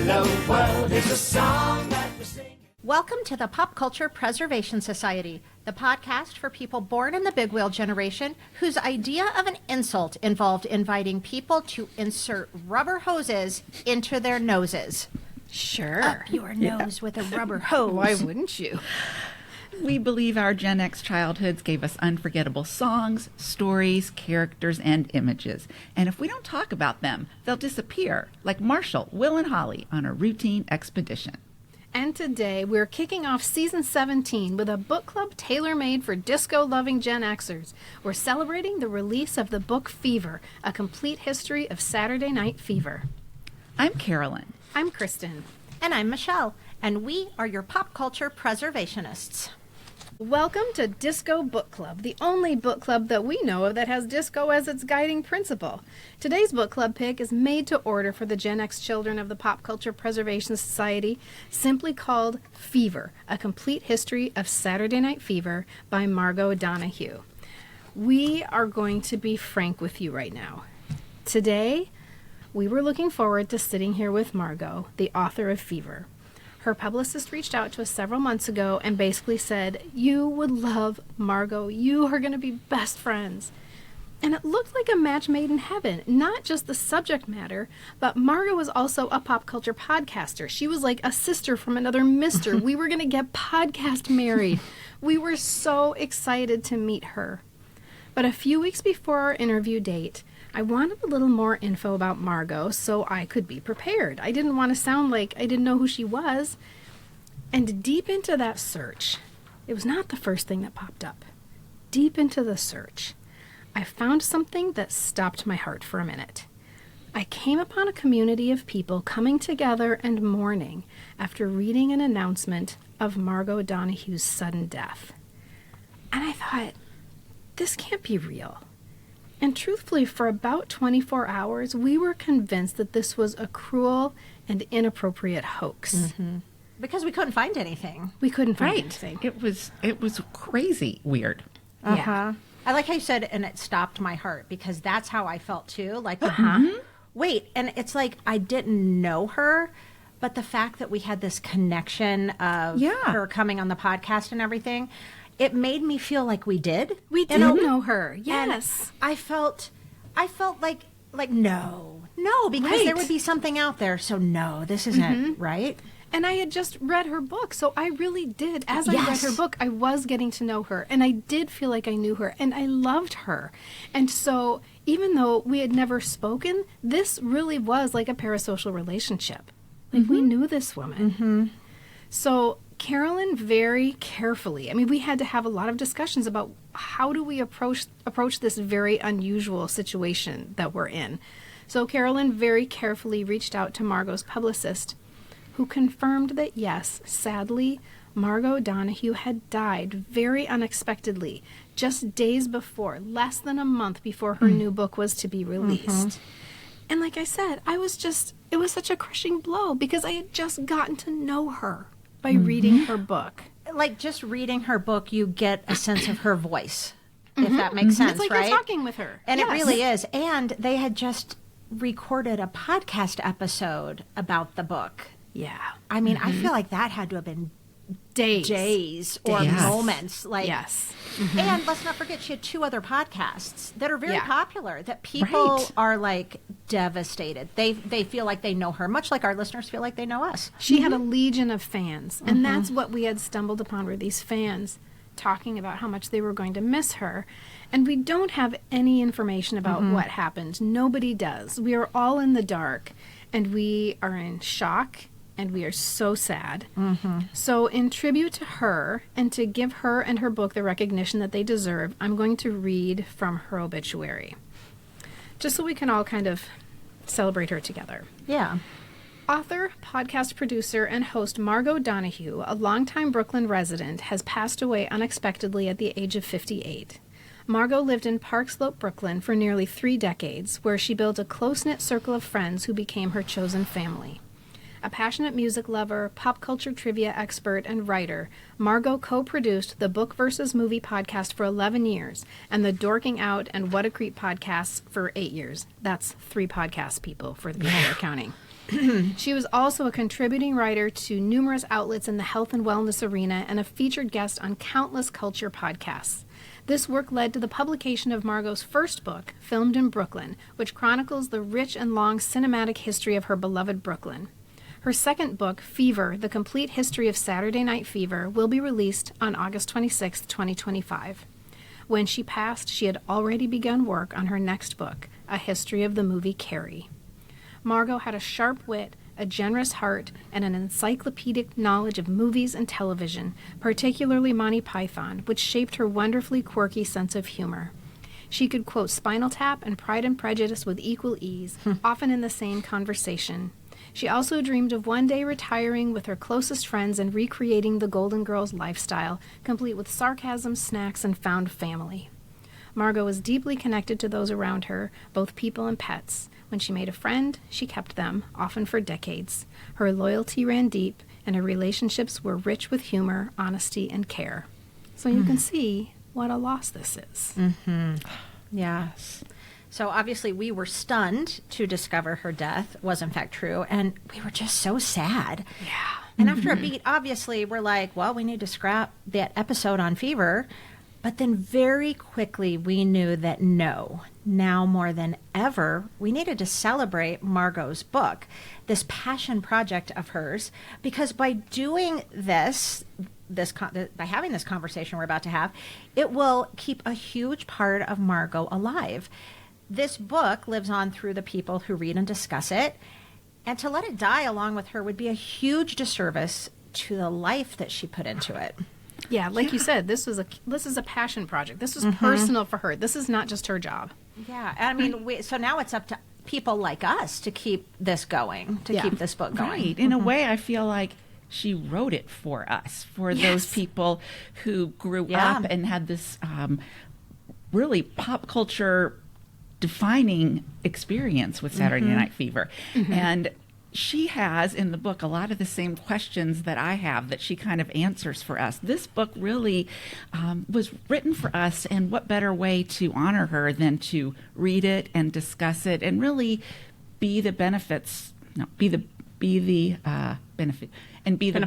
Hello World is a song that we sing. Welcome to the Pop Culture Preservation Society, the podcast for people born in the big wheel generation whose idea of an insult involved inviting people to insert rubber hoses into their noses. Sure. Up your nose with a rubber hose. Why wouldn't you? We believe our Gen X childhoods gave us unforgettable songs, stories, characters, and images. And if we don't talk about them, they'll disappear, like Marshall, Will, and Holly on a routine expedition. And today, we're kicking off Season 17 with a book club tailor-made for disco-loving Gen Xers. We're celebrating the release of the book Fever, a complete history of Saturday Night Fever. I'm Carolyn. I'm Kristen. And I'm Michelle, and we are your pop culture preservationists. Welcome to Disco Book Club, the only book club that we know of that has disco as its guiding principle. Today's book club pick is made to order for the Gen X children of the Pop Culture Preservation Society, simply called Fever, a complete history of Saturday Night Fever by Margo Donahue. We are going to be frank with you right now. Today, we were looking forward to sitting here with Margo, the author of Fever. Her publicist reached out to us several months ago and basically said, "You would love Margo. You are going to be best friends." And it looked like a match made in heaven, not just the subject matter, but Margo was also a pop culture podcaster. She was like a sister from another mister. We were going to get podcast married. We were so excited to meet her. But a few weeks before our interview date, I wanted a little more info about Margo so I could be prepared. I didn't want to sound like I didn't know who she was. And deep into that search, it was not the first thing that popped up. Deep into the search, I found something that stopped my heart for a minute. I came upon a community of people coming together and mourning after reading an announcement of Margo Donahue's sudden death. And I thought, this can't be real. And truthfully, for about 24 hours, we were convinced that this was a cruel and inappropriate hoax. Mm-hmm. Because we couldn't find anything. We couldn't find anything. It was crazy weird. Uh-huh. Yeah. I like how you said, and it stopped my heart, because that's how I felt too. Like, wait, and it's like I didn't know her, but the fact that we had this connection of her coming on the podcast and everything, it made me feel like we did. We did know her. Yes. And I felt like no, because there would be something out there. So no, this isn't right. And I had just read her book, so I really did. As I read her book, I was getting to know her, and I did feel like I knew her, and I loved her. And so even though we had never spoken, this really was like a parasocial relationship. Like we knew this woman. So Carolyn very carefully, I mean, we had to have a lot of discussions about how do we approach this very unusual situation that we're in. So Carolyn very carefully reached out to Margo's publicist, who confirmed that yes, sadly, Margo Donahue had died very unexpectedly, just days before, less than a month before her new book was to be released. And like I said, it was such a crushing blow because I had just gotten to know her by reading her book. Like just reading her book, you get a sense of her voice, if that makes sense, It's like right? you're talking with her. And it really is. And they had just recorded a podcast episode about the book. Yeah. I mean, I feel like that had to have been days or moments. Like, and let's not forget, she had 2 other podcasts that are very popular that people are like devastated. They feel like they know her, much like our listeners feel like they know us. She had a legion of fans, and that's what we had stumbled upon, were these fans talking about how much they were going to miss her. And we don't have any information about what happened. Nobody does. We are all in the dark, and we are in shock, and we are so sad. So in tribute to her, and to give her and her book the recognition that they deserve, I'm going to read from her obituary, just so we can all kind of celebrate her together. Yeah. Author, podcast producer, and host Margo Donahue, a longtime Brooklyn resident, has passed away unexpectedly at the age of 58. Margo lived in Park Slope, Brooklyn for nearly 3 decades, where she built a close-knit circle of friends who became her chosen family. A passionate music lover, pop culture trivia expert, and writer, Margo co-produced the Book vs. Movie podcast for 11 years and the Dorking Out and What a Creep podcasts for 8 years. That's 3 podcasts, people, for the people that are counting. She was also a contributing writer to numerous outlets in the health and wellness arena and a featured guest on countless culture podcasts. This work led to the publication of Margo's first book, Filmed in Brooklyn, which chronicles the rich and long cinematic history of her beloved Brooklyn. Her second book, Fever, The Complete History of Saturday Night Fever, will be released on August 26, 2025. When she passed, she had already begun work on her next book, A History of the Movie Carrie. Margo had a sharp wit, a generous heart, and an encyclopedic knowledge of movies and television, particularly Monty Python, which shaped her wonderfully quirky sense of humor. She could quote Spinal Tap and Pride and Prejudice with equal ease, often in the same conversation. She also dreamed of one day retiring with her closest friends and recreating the Golden Girls lifestyle, complete with sarcasm, snacks, and found family. Margo was deeply connected to those around her, both people and pets. When she made a friend, she kept them, often for decades. Her loyalty ran deep, and her relationships were rich with humor, honesty, and care. So you can see what a loss this is. Mm-hmm. Yes. So obviously we were stunned to discover her death was in fact true, and we were just so sad. Yeah. And after a beat, obviously we're like, well, we need to scrap that episode on Fever. But then very quickly we knew that no, now more than ever, we needed to celebrate Margo's book, this passion project of hers, because by doing this by having this conversation we're about to have, it will keep a huge part of Margo alive. This book lives on through the people who read and discuss it, and to let it die along with her would be a huge disservice to the life that she put into it. Yeah, like you said, this is a passion project. This was personal for her. This is not just her job. Yeah, I mean, so now it's up to people like us to keep this going, to keep this book going. Right. In a way, I feel like she wrote it for us, for those people who grew up and had this really pop culture defining experience with Saturday Night Fever. And she has in the book a lot of the same questions that I have that she kind of answers for us. This book really was written for us, and what better way to honor her than to read it and discuss it and really be the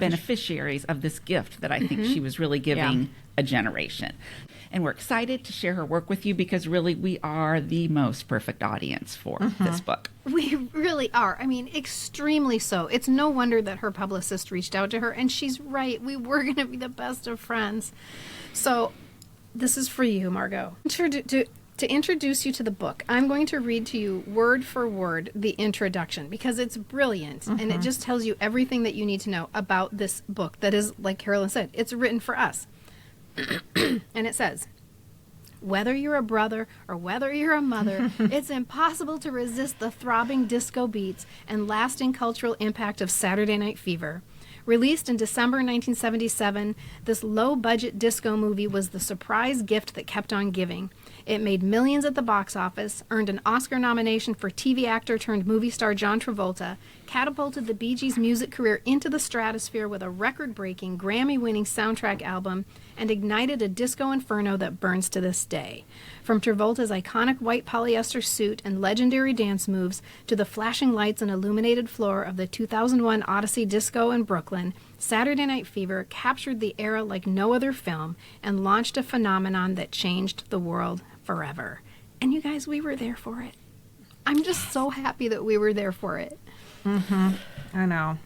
beneficiaries of this gift that I think she was really giving a generation. And we're excited to share her work with you because really we are the most perfect audience for this book. We really are. I mean, extremely so. It's no wonder that her publicist reached out to her, and she's right. We were going to be the best of friends. So this is for you, Margo. To introduce you to the book, I'm going to read to you word for word the introduction because it's brilliant and it just tells you everything that you need to know about this book that is, like Carolyn said, it's written for us. And it says, whether you're a brother or whether you're a mother, it's impossible to resist the throbbing disco beats and lasting cultural impact of Saturday Night Fever. Released in December 1977, this low-budget disco movie was the surprise gift that kept on giving. It made millions at the box office, earned an Oscar nomination for TV actor turned movie star John Travolta, catapulted the Bee Gees' music career into the stratosphere with a record-breaking, Grammy-winning soundtrack album, and ignited a disco inferno that burns to this day. From Travolta's iconic white polyester suit and legendary dance moves to the flashing lights and illuminated floor of the 2001 Odyssey Disco in Brooklyn, Saturday Night Fever captured the era like no other film and launched a phenomenon that changed the world forever. And you guys, we were there for it. I'm just so happy that we were there for it. I know.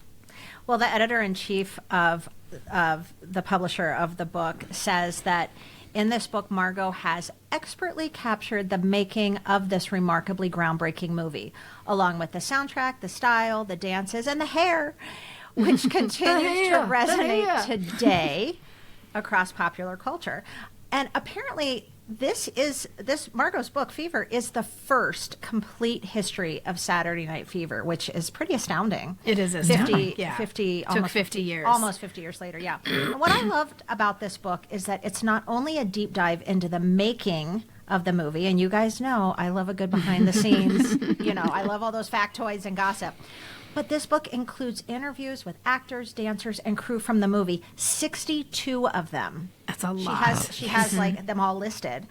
Well, the editor-in-chief of the publisher of the book says that in this book, Margo has expertly captured the making of this remarkably groundbreaking movie, along with the soundtrack, the style, the dances, and the hair, which continues to resonate today across popular culture. And apparently, this Margo's book, Fever, is the first complete history of Saturday Night Fever, which is pretty astounding. It is astounding. 50 Took 50 years. Almost 50 years later, yeah. And what I loved about this book is that it's not only a deep dive into the making of the movie, and you guys know I love a good behind the scenes, I love all those factoids and gossip. But this book includes interviews with actors, dancers, and crew from the movie, 62 of them. That's a lot. She has like them all listed.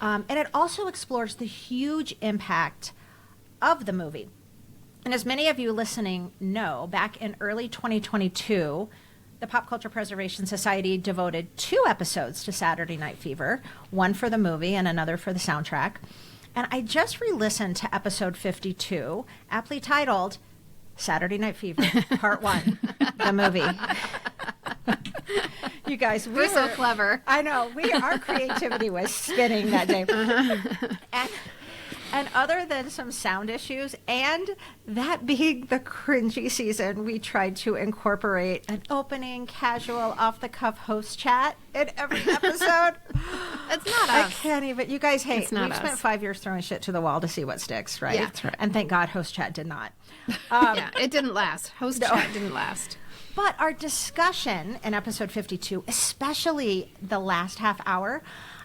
And it also explores the huge impact of the movie. And as many of you listening know, back in early 2022, the Pop Culture Preservation Society devoted 2 episodes to Saturday Night Fever, one for the movie and another for the soundtrack. And I just re-listened to episode 52, aptly titled Saturday Night Fever, Part 1, the movie. You guys, we're so clever. I know. Our creativity was spinning that day. And other than some sound issues and that being the cringy season, we tried to incorporate an opening, casual, off-the-cuff host chat in every episode. It's not us. I can't even. You guys, hey, we've spent 5 years throwing shit to the wall to see what sticks, right? Yeah. That's right. And thank God host chat did not. Yeah, it didn't last. Host chat didn't last. But our discussion in episode 52, especially the last half hour,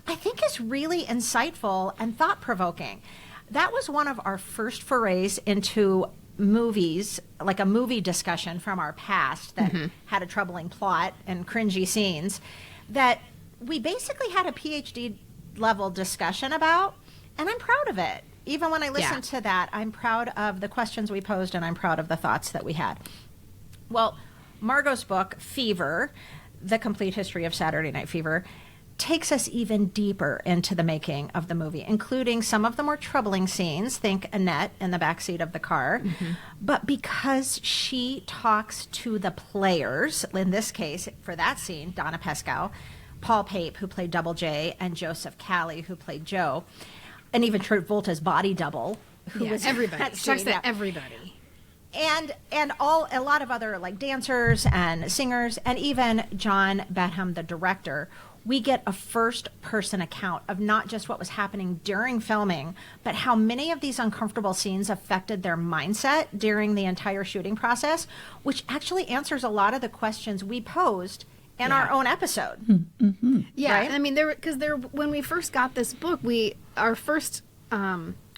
I think is really insightful and thought-provoking. That was one of our first forays into movies, like a movie discussion from our past that had a troubling plot and cringy scenes that we basically had a PhD level discussion about, and I'm proud of it. Even when I listen to that, I'm proud of the questions we posed and I'm proud of the thoughts that we had. Well, Margo's book, Fever, The Complete History of Saturday Night Fever, takes us even deeper into the making of the movie, including some of the more troubling scenes. Think Annette in the backseat of the car. But because she talks to the players, in this case, for that scene, Donna Pescow, Paul Pape, who played Double J, and Joseph Cali, who played Joe, and even Travolta's body double, who was everybody. She talks to everybody. And a lot of other like dancers and singers, and even John Badham, the director. We get a first-person account of not just what was happening during filming, but how many of these uncomfortable scenes affected their mindset during the entire shooting process, which actually answers a lot of the questions we posed in our own episode. Yeah, right? I mean, when we first got this book, our first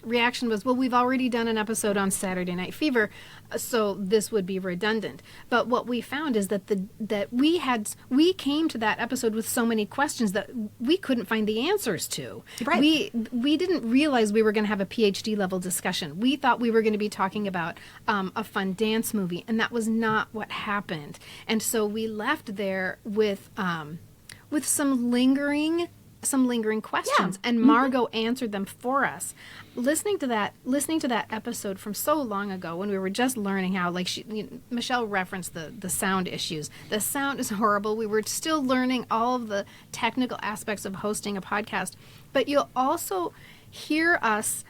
reaction was, well, we've already done an episode on Saturday Night Fever, so this would be redundant. But what we found is that we came to that episode with so many questions that we couldn't find the answers to. Right. We didn't realize we were going to have a PhD level discussion. We thought we were going to be talking about a fun dance movie, and that was not what happened. And so we left there with some lingering questions, and Margo answered them for us. Listening to that episode from so long ago when we were just learning how, like Michelle referenced the sound issues. The sound is horrible. We were still learning all of the technical aspects of hosting a podcast, but you'll also hear us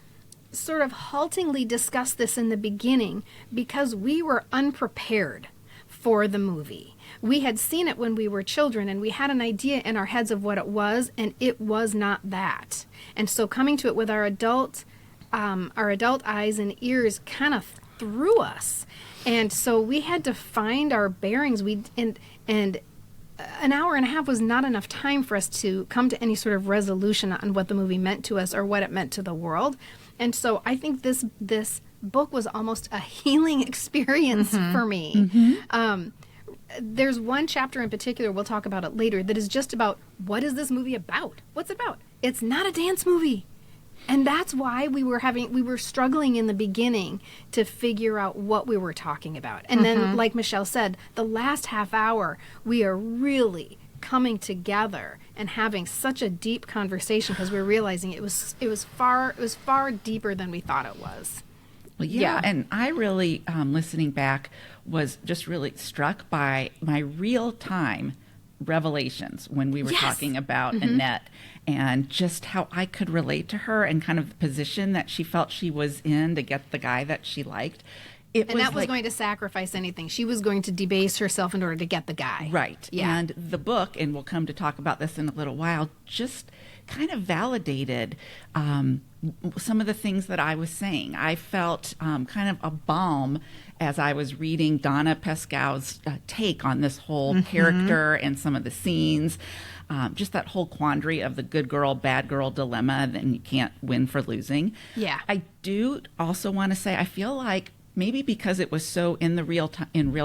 sort of haltingly discuss this in the beginning because we were unprepared for the movie. We had seen it when we were children, and we had an idea in our heads of what it was, and it was not that. And so coming to it with our adult eyes and ears kind of threw us. And so we had to find our bearings. And an hour and a half was not enough time for us to come to any sort of resolution on what the movie meant to us or what it meant to the world. And so I think this book was almost a healing experience for me. There's one chapter in particular, we'll talk about it later, that is just about, what is this movie about? What's it about? It's not a dance movie. And that's why we were struggling in the beginning to figure out what we were talking about. And then, like Michelle said, the last half hour, we are really coming together and having such a deep conversation because we're realizing it was far deeper than we thought it was. Well, yeah, and I really, listening back, was just really struck by my real-time revelations when we were talking about Annette and just how I could relate to her and kind of the position that she felt she was in to get the guy that she liked. Annette was going to sacrifice anything. She was going to debase herself in order to get the guy. Right. Yeah. And the book, and we'll come to talk about this in a little while, just kind of validated some of the things that I was saying. I felt kind of a balm as I was reading Donna Pescow's take on this whole character and some of the scenes. Just that whole quandary of the good girl, bad girl dilemma, then you can't win for losing. Yeah. I do also want to say, I feel like maybe because it was so in real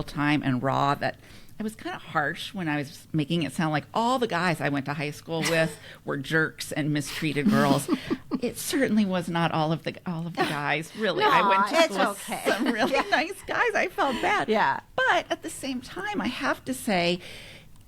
time and raw, that it was kind of harsh when I was making it sound like all the guys I went to high school with were jerks and mistreated girls. It certainly was not all of the guys. Really, No, I went to it's school okay. with some really nice guys. I felt bad. Yeah. But at the same time, I have to say,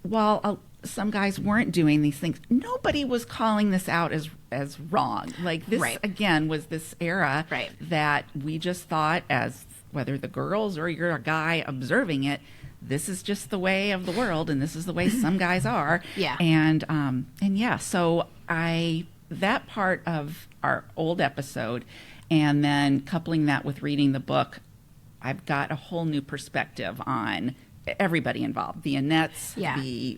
while some guys weren't doing these things, nobody was calling this out as wrong. Like this again was this era that we just thought, as whether the girls or you're a guy observing it, this is just the way of the world, and this is the way some guys are. Yeah. And yeah, so that part of our old episode, and then coupling that with reading the book, I've got a whole new perspective on everybody involved, the Annettes, the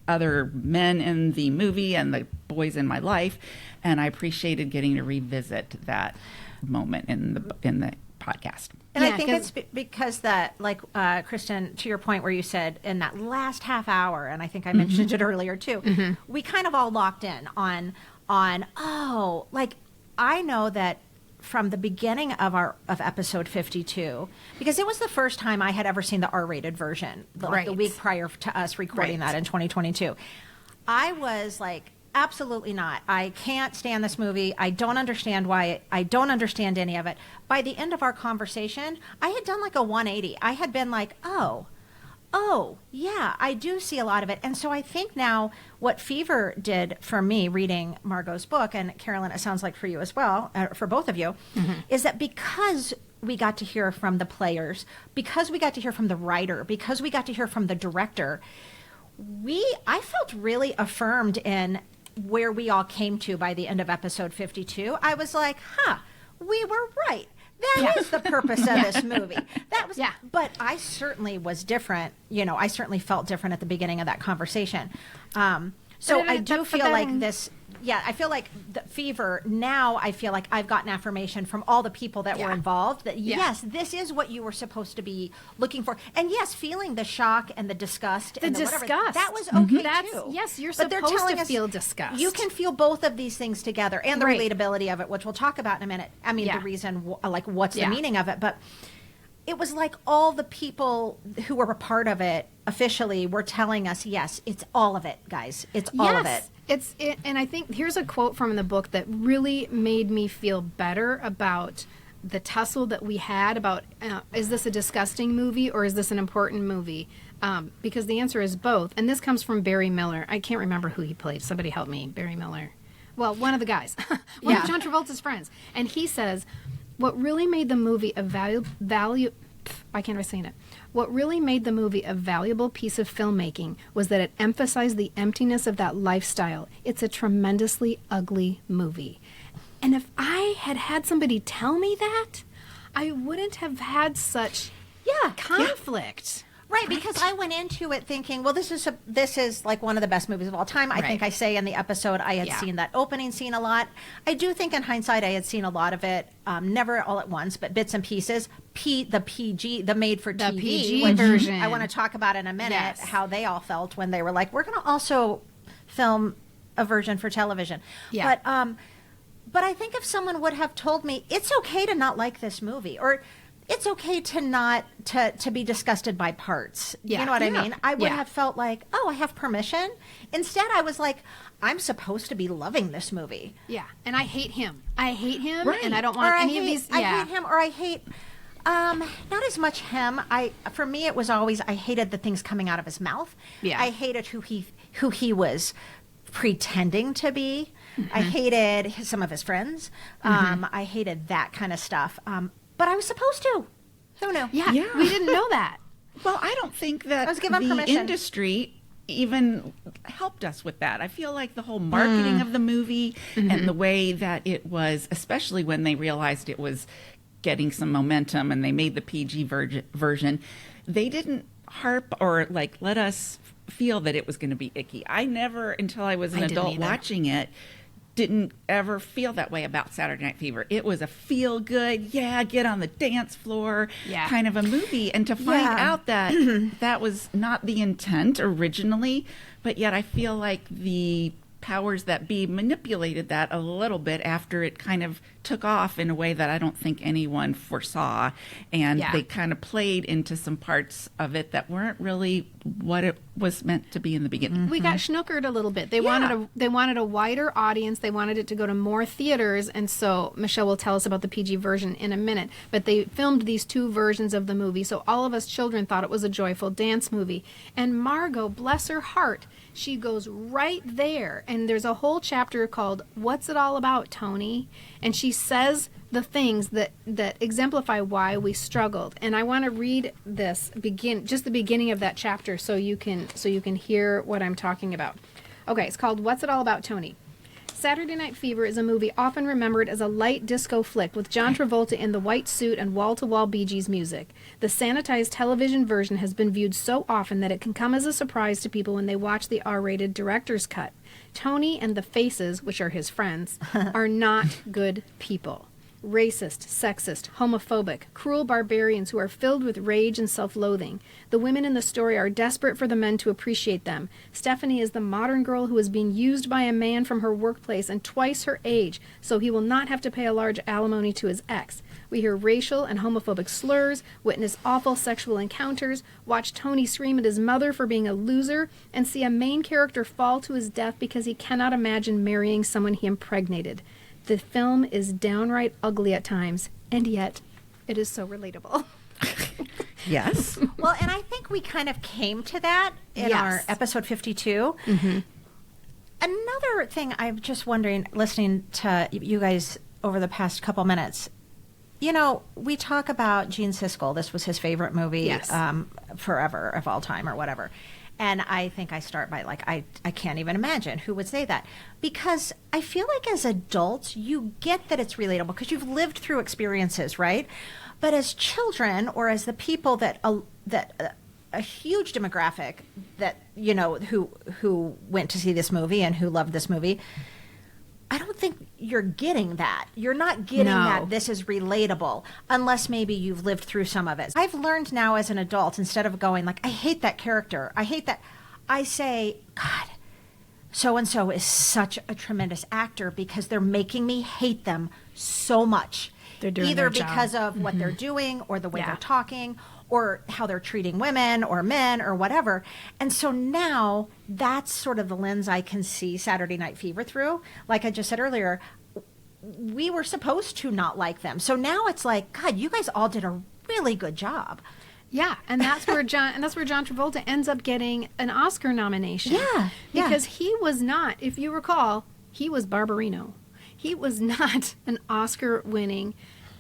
other men in the movie, and the boys in my life, and I appreciated getting to revisit that moment in the podcast. And I think it's because that, like, Kristen, to your point where you said in that last half hour, and I think I mentioned it earlier too, we kind of all locked in on like, I know that from the beginning of episode 52, because it was the first time I had ever seen the R-rated version, like the week prior to us recording that in 2022. I was like, absolutely not. I can't stand this movie. I don't understand why. I don't understand any of it. By the end of our conversation, I had done like a 180. I had been like, oh, yeah, I do see a lot of it. And so I think now what Fever did for me reading Margo's book, and Carolyn, it sounds like for you as well, for both of you, is that because we got to hear from the players, because we got to hear from the writer, because we got to hear from the director, I felt really affirmed in where we all came to by the end of episode 52. I was like, we were right. That is the purpose of this movie. That was, but I certainly was different. You know, I certainly felt different at the beginning of that conversation. So I do feel like this. Yeah, I feel like the Fever, now I feel like I've gotten affirmation from all the people that were involved that, yes, this is what you were supposed to be looking for. And yes, feeling the shock and the disgust. The disgust. Whatever, that was okay too. Yes, you're supposed to feel disgust. You can feel both of these things together, and the relatability of it, which we'll talk about in a minute. I mean, the reason, like, what's the meaning of it. But it was like all the people who were a part of it officially were telling us, yes, it's all of it, guys. It's all of it. And I think here's a quote from the book that really made me feel better about the tussle that we had about, is this a disgusting movie or is this an important movie? Because the answer is both. And this comes from Barry Miller. I can't remember who he played. Somebody help me. Barry Miller. Well, one of the guys. One of John Travolta's friends. And he says, what really made the movie why can't I say it? What really made the movie a valuable piece of filmmaking was that it emphasized the emptiness of that lifestyle. It's a tremendously ugly movie. And if I had had somebody tell me that, I wouldn't have had such conflict. Right, because I went into it thinking, well, this is like one of the best movies of all time. I think I say in the episode I had seen that opening scene a lot. I do think in hindsight I had seen a lot of it, never all at once, but bits and pieces. The PG, the made-for-TV PG version. I want to talk about in a minute how they all felt when they were like, we're going to also film a version for television. Yeah. But I think if someone would have told me, it's okay to not like this movie, or it's okay to not to be disgusted by parts. You know what I mean? I would have felt like, oh, I have permission. Instead, I was like, I'm supposed to be loving this movie. Yeah, and I hate him. And I don't want any of these. I hate him, or I hate. Not as much him. For me, it was always I hated the things coming out of his mouth. Yeah, I hated who he was pretending to be. I hated some of his friends. I hated that kind of stuff. But I was supposed to. Who knew? Yeah, we didn't know that. Well, I don't think that I was given the permission. Industry even helped us with that. I feel like the whole marketing of the movie and the way that it was, especially when they realized it was getting some momentum and they made the PG version, they didn't harp or like let us feel that it was going to be icky. I never, until I was an adult watching it, didn't ever feel that way about Saturday Night Fever. It was a feel good, get on the dance floor kind of a movie. And to find out that that was not the intent originally, but yet I feel like the powers that be manipulated that a little bit after it kind of took off in a way that I don't think anyone foresaw. And they kind of played into some parts of it that weren't really what it was meant to be in the beginning. We got snookered a little bit. They wanted a wider audience. They wanted it to go to more theaters. And so Michelle will tell us about the PG version in a minute. But they filmed these 2 versions of the movie. So all of us children thought it was a joyful dance movie. And Margo, bless her heart, she goes right there. And there's a whole chapter called What's It All About, Tony? And she says the things that exemplify why we struggled. And I want to read this, just the beginning of that chapter so you can hear what I'm talking about. Okay, it's called What's It All About, Tony? Saturday Night Fever is a movie often remembered as a light disco flick with John Travolta in the white suit and wall-to-wall Bee Gees music. The sanitized television version has been viewed so often that it can come as a surprise to people when they watch the R-rated director's cut. Tony and the Faces, which are his friends, are not good people. Racist, sexist, homophobic, cruel barbarians who are filled with rage and self-loathing. The women in the story are desperate for the men to appreciate them. Stephanie is the modern girl who is being used by a man from her workplace and twice her age, so he will not have to pay a large alimony to his ex. We hear racial and homophobic slurs, witness awful sexual encounters, watch Tony scream at his mother for being a loser, and see a main character fall to his death because he cannot imagine marrying someone he impregnated. The film is downright ugly at times, and yet it is so relatable. Yes. Well, and I think we kind of came to that in our episode 52. Mm-hmm. Another thing I'm just wondering, listening to you guys over the past couple minutes, you know, we talk about Gene Siskel. This was his favorite movie forever, of all time, or whatever. And I think I start by, like, I can't even imagine who would say that. Because I feel like as adults, you get that it's relatable because you've lived through experiences, right? But as children, or as the people that a huge demographic that, you know, who went to see this movie and who loved this movie, I don't think you're getting that. You're not getting that this is relatable unless maybe you've lived through some of it. I've learned now as an adult, instead of going like, I hate that character, I hate that, I say, God, so-and-so is such a tremendous actor because they're making me hate them so much. They're doing either their because job. of what they're doing or the way they're talking or how they're treating women or men or whatever. And so now that's sort of the lens I can see Saturday Night Fever through. Like I just said earlier, we were supposed to not like them. So now it's like, God, you guys all did a really good job. Yeah, and that's where John Travolta ends up getting an Oscar nomination. Yeah. Because he was not, if you recall, he was Barbarino. He was not an Oscar-winning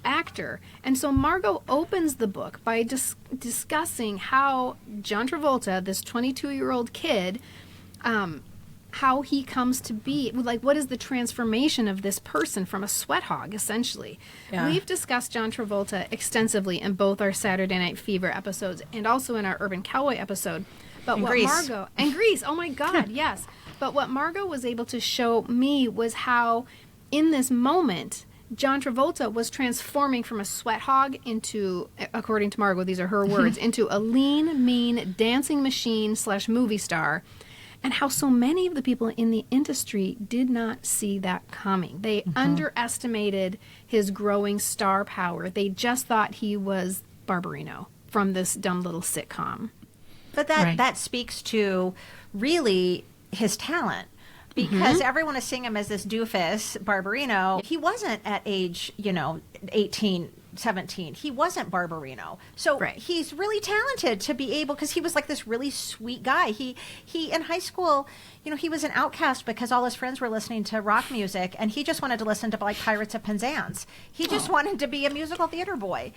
actor. And so Margo opens the book by discussing how John Travolta, this 22-year-old kid, how he comes to be, like, what is the transformation of this person from a sweat hog, essentially. Yeah. We've discussed John Travolta extensively in both our Saturday Night Fever episodes and also in our Urban Cowboy episode. But what Margo, and Grease, oh my God, yes. But what Margo was able to show me was how, in this moment, John Travolta was transforming from a sweat hog into, according to Margo, these are her words, into a lean, mean dancing machine / movie star, and how so many of the people in the industry did not see that coming. They underestimated his growing star power. They just thought he was Barbarino from this dumb little sitcom. But that speaks to really his talent. Because everyone is seeing him as this doofus, Barbarino. He wasn't at age, 18, 17. He wasn't Barbarino. So he's really talented to be able, because he was like this really sweet guy. He in high school, he was an outcast because all his friends were listening to rock music, and he just wanted to listen to like Pirates of Penzance. He just wanted to be a musical theater boy.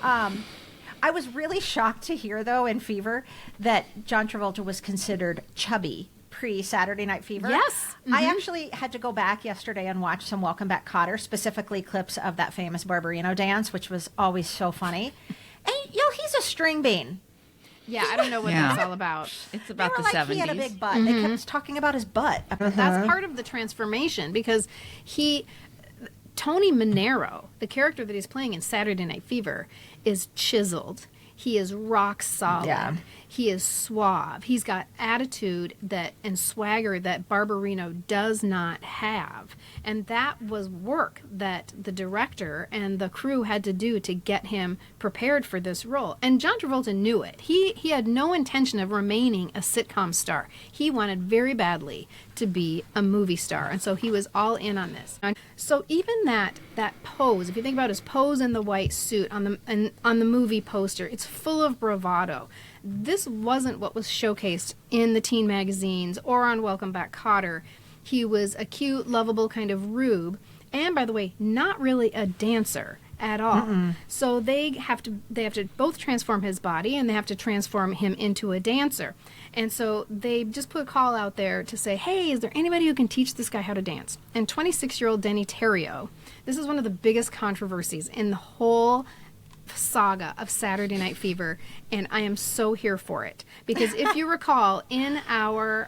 I was really shocked to hear, though, in Fever, that John Travolta was considered chubby pre-Saturday Night Fever. Yes. I actually had to go back yesterday and watch some Welcome Back, Kotter, specifically clips of that famous Barbarino dance, which was always so funny. And, he's a string bean. Yeah, I don't know what that's all about. It's about the like 70s. He had a big butt. They kept talking about his butt. That's part of the transformation, because Tony Manero, the character that he's playing in Saturday Night Fever, is chiseled. He is rock solid. Yeah. He is suave. He's got attitude and swagger that Barbarino does not have. And that was work that the director and the crew had to do to get him prepared for this role. And John Travolta knew it. He had no intention of remaining a sitcom star. He wanted very badly to be a movie star. And so he was all in on this. So even that pose, if you think about his pose in the white suit on the movie poster, it's full of bravado. This wasn't what was showcased in the teen magazines or on Welcome Back, Kotter. He was a cute, lovable kind of rube, and by the way, not really a dancer at all. Mm-mm. So they have to both transform his body and they have to transform him into a dancer. And so they just put a call out there to say, hey, is there anybody who can teach this guy how to dance? And 26-year-old Deney Terrio, this is one of the biggest controversies in the whole saga of Saturday Night Fever, and I am so here for it, because if you recall, in our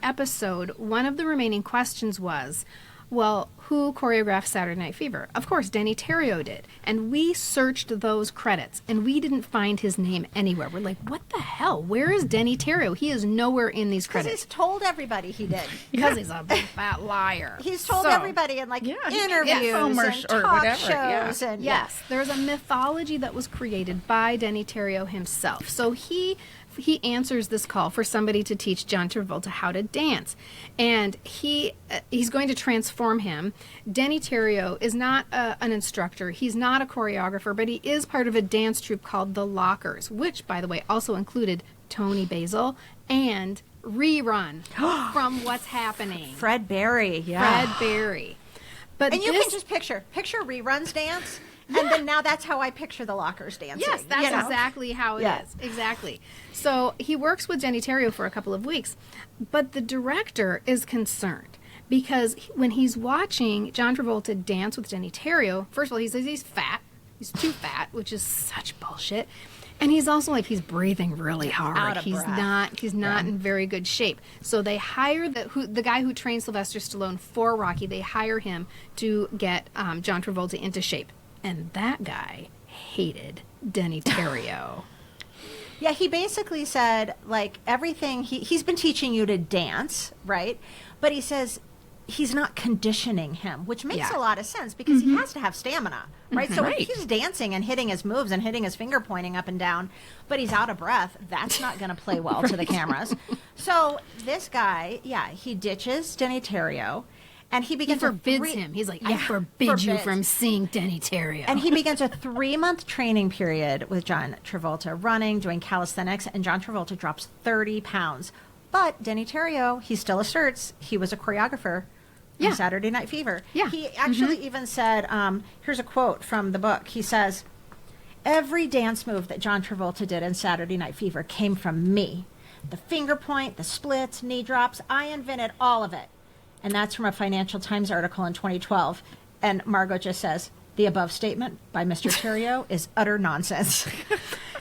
episode, one of the remaining questions was, well, who choreographed Saturday Night Fever? Of course, Deney Terrio did. And we searched those credits, and we didn't find his name anywhere. We're like, what the hell? Where is Deney Terrio? He is nowhere in these credits. Because he's told everybody he did. Because he's a big fat liar. He's told everybody in interviews and talk shows. And, yes, there's a mythology that was created by Deney Terrio himself. So he answers this call for somebody to teach John Travolta how to dance. And he's going to transform him. Deney Terrio is not an instructor. He's not a choreographer, but he is part of a dance troupe called The Lockers, which, by the way, also included Tony Basil and Rerun from What's Happening. Fred Berry. Yeah. Fred Berry. But and you can just picture Rerun's dance. Yeah. And then now that's how I picture The Lockers dancing. Yes, that's exactly how it is. Exactly. So he works with Deney Terrio for a couple of weeks, but the director is concerned because when he's watching John Travolta dance with Deney Terrio, first of all, he says he's fat. He's too fat, which is such bullshit. And he's also he's breathing really hard. He's not in very good shape. So they hire the guy who trained Sylvester Stallone for Rocky. They hire him to get John Travolta into shape. And that guy hated Deney Terrio. Yeah, he basically said, everything, he's been teaching you to dance, right? But he says he's not conditioning him, which makes a lot of sense because he has to have stamina, right? So if he's dancing and hitting his moves and hitting his finger pointing up and down, but he's out of breath, that's not going to play well to the cameras. So this guy, he ditches Deney Terrio. And he forbids him. He's like, I forbid you from seeing Deney Terrio. And he begins a 3-month training period with John Travolta, running, doing calisthenics, and John Travolta drops 30 pounds. But Deney Terrio, he still asserts he was a choreographer in Saturday Night Fever. Yeah. He actually even said, here's a quote from the book. He says, every dance move that John Travolta did in Saturday Night Fever came from me. The finger point, the splits, knee drops, I invented all of it. And that's from a Financial Times article in 2012. And Margo just says, the above statement by Mr. Terrio is utter nonsense.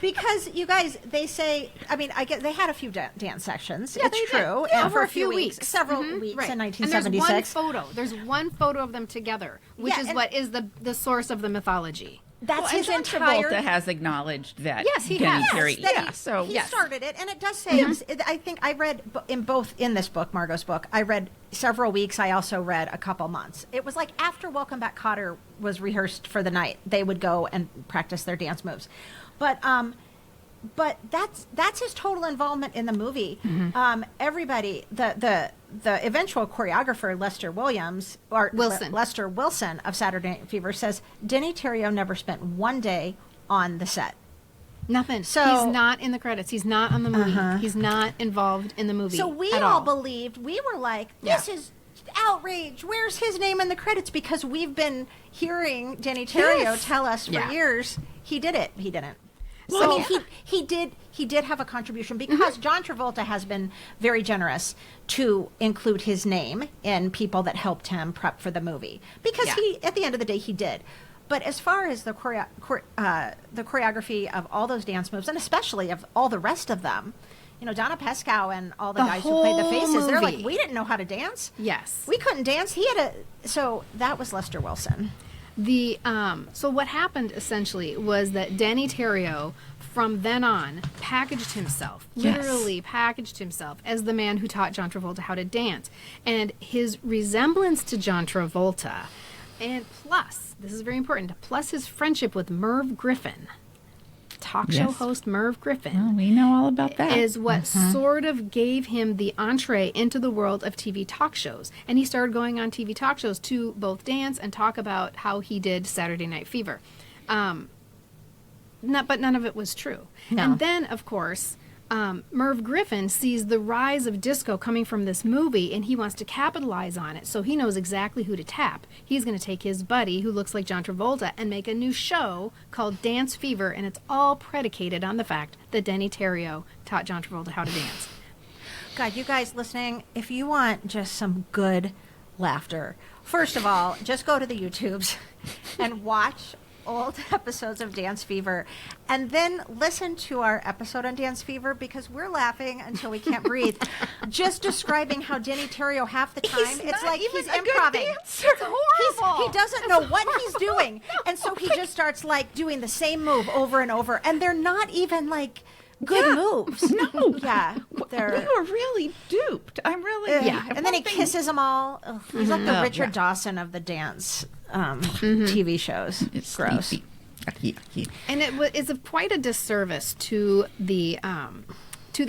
Because, you guys, they say, I get they had a few dance sections. Yeah, it's true. Yeah, and over a few weeks. Several weeks in 1976. And there's one photo of them together, which is what is the source of the mythology. That's his John entire... Travolta has acknowledged that. Yes, he Deney has. Terrio. He started it, and it does say. I think I read in this book, Margo's book. I read several weeks. I also read a couple months. It was like after Welcome Back, Kotter was rehearsed for the night, they would go and practice their dance moves. But that's his total involvement in the movie. Mm-hmm. Everybody, the eventual choreographer Lester Wilson of Saturday Night Fever says Deney Terrio never spent one day on the set. Nothing. So he's not in the credits. He's not on the movie. He's not involved in the movie. So we all believed. We were like, this is outrage. Where's his name in the credits? Because we've been hearing Deney Terrio tell us for years he did it. He didn't. So he did have a contribution because John Travolta has been very generous to include his name in people that helped him prep for the movie because he, at the end of the day, he did. But as far as the choreography of all those dance moves, and especially of all the rest of them, Donna Pescow and all the guys who played the faces, they're like, we didn't know how to dance. Yes. We couldn't dance. So that was Lester Wilson. So what happened essentially was that Deney Terrio, from then on, packaged himself, literally packaged himself as the man who taught John Travolta how to dance. And his resemblance to John Travolta, and plus, this is very important, plus his friendship with Merv Griffin, talk show host Merv Griffin. Well, we know all about that. Is what sort of gave him the entree into the world of TV talk shows. And he started going on TV talk shows to both dance and talk about how he did Saturday Night Fever. But none of it was true. No. And then, of course, Merv Griffin sees the rise of disco coming from this movie, and he wants to capitalize on it. So he knows exactly who to tap. He's going to take his buddy, who looks like John Travolta, and make a new show called Dance Fever, and it's all predicated on the fact that Deney Terrio taught John Travolta how to dance. God, you guys listening, if you want just some good laughter, first of all, just go to the YouTubes and watch old episodes of Dance Fever, and then listen to our episode on Dance Fever, because we're laughing until we can't breathe. Just describing how Deney Terrio half the time, it's like he's improving. It's horrible. He doesn't know what he's doing, and so he just starts like doing the same move over and over, and they're not even like good moves. No. Yeah. We were really duped. I'm really... And then he kisses them all. Ugh, he's like the Richard Dawson of the dance TV shows. It's gross. And it's quite a disservice to the